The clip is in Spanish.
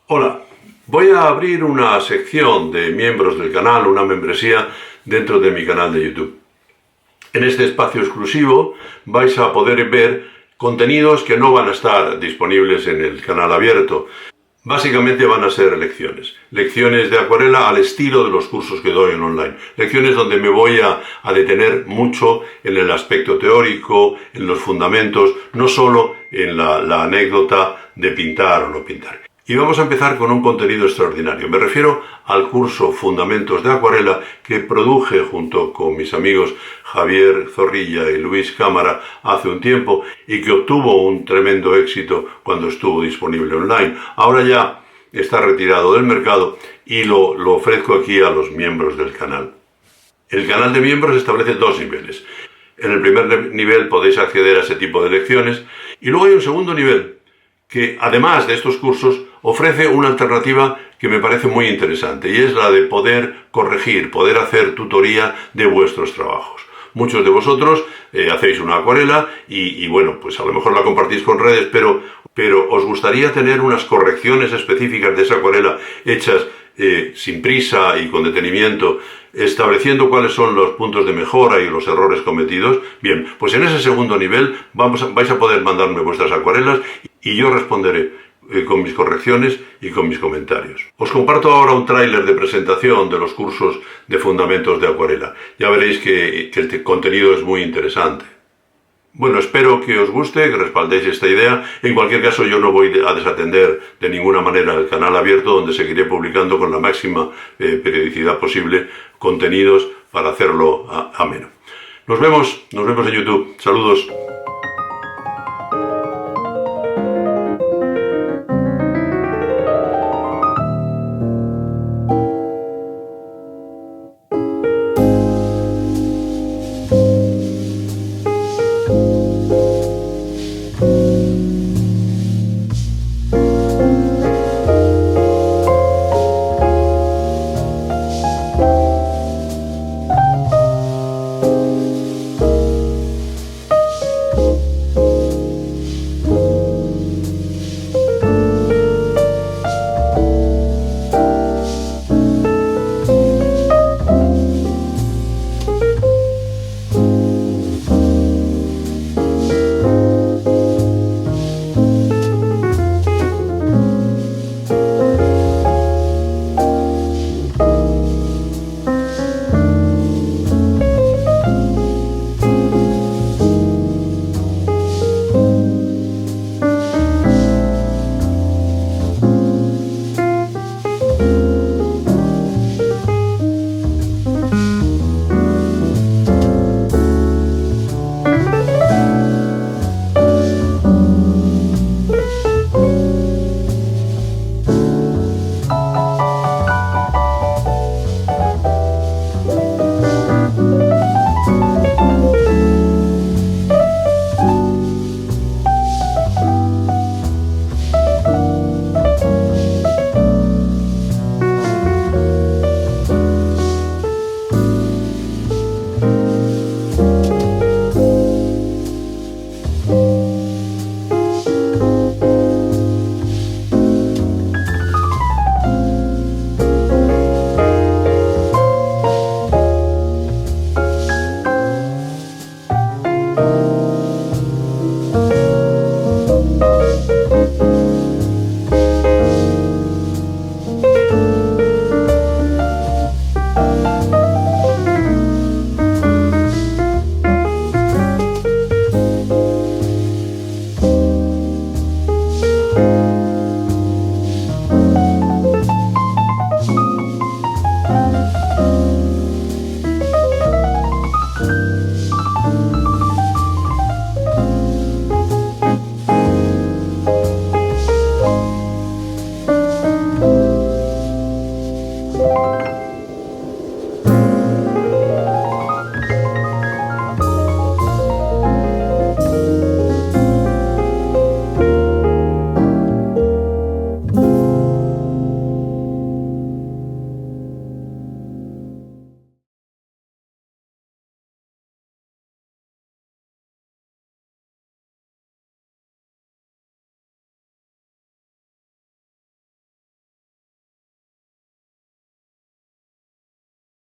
Hola, voy a abrir una sección de miembros del canal, una membresía dentro de mi canal de YouTube. En este espacio exclusivo vais a poder ver contenidos que no van a estar disponibles en el canal abierto. Básicamente van a ser lecciones. Lecciones de acuarela al estilo de los cursos que doy en online. Lecciones donde me voy a detener mucho en el aspecto teórico, en los fundamentos, no solo en la anécdota de pintar o no pintar. Y vamos a empezar con un contenido extraordinario. Me refiero al curso Fundamentos de Acuarela que produje junto con mis amigos Javier Zorrilla y Luis Cámara hace un tiempo y que obtuvo un tremendo éxito cuando estuvo disponible online. Ahora ya está retirado del mercado y lo ofrezco aquí a los miembros del canal. El canal de miembros establece dos niveles. En el primer nivel podéis acceder a ese tipo de lecciones y luego hay un segundo nivel que, además de estos cursos, ofrece una alternativa que me parece muy interesante y es la de poder corregir, poder hacer tutoría de vuestros trabajos. Muchos de vosotros hacéis una acuarela y bueno, pues a lo mejor la compartís con redes, pero os gustaría tener unas correcciones específicas de esa acuarela hechas sin prisa y con detenimiento, estableciendo cuáles son los puntos de mejora y los errores cometidos. Bien, pues en ese segundo nivel vais a poder mandarme vuestras acuarelas y yo responderé con mis correcciones y con mis comentarios. Os comparto ahora un tráiler de presentación de los cursos de Fundamentos de Acuarela. Ya veréis que el contenido es muy interesante. Bueno, espero que os guste, que respaldéis esta idea. En cualquier caso, yo no voy a desatender de ninguna manera el canal abierto, donde seguiré publicando con la máxima periodicidad posible contenidos para hacerlo ameno. Nos vemos en YouTube. Saludos.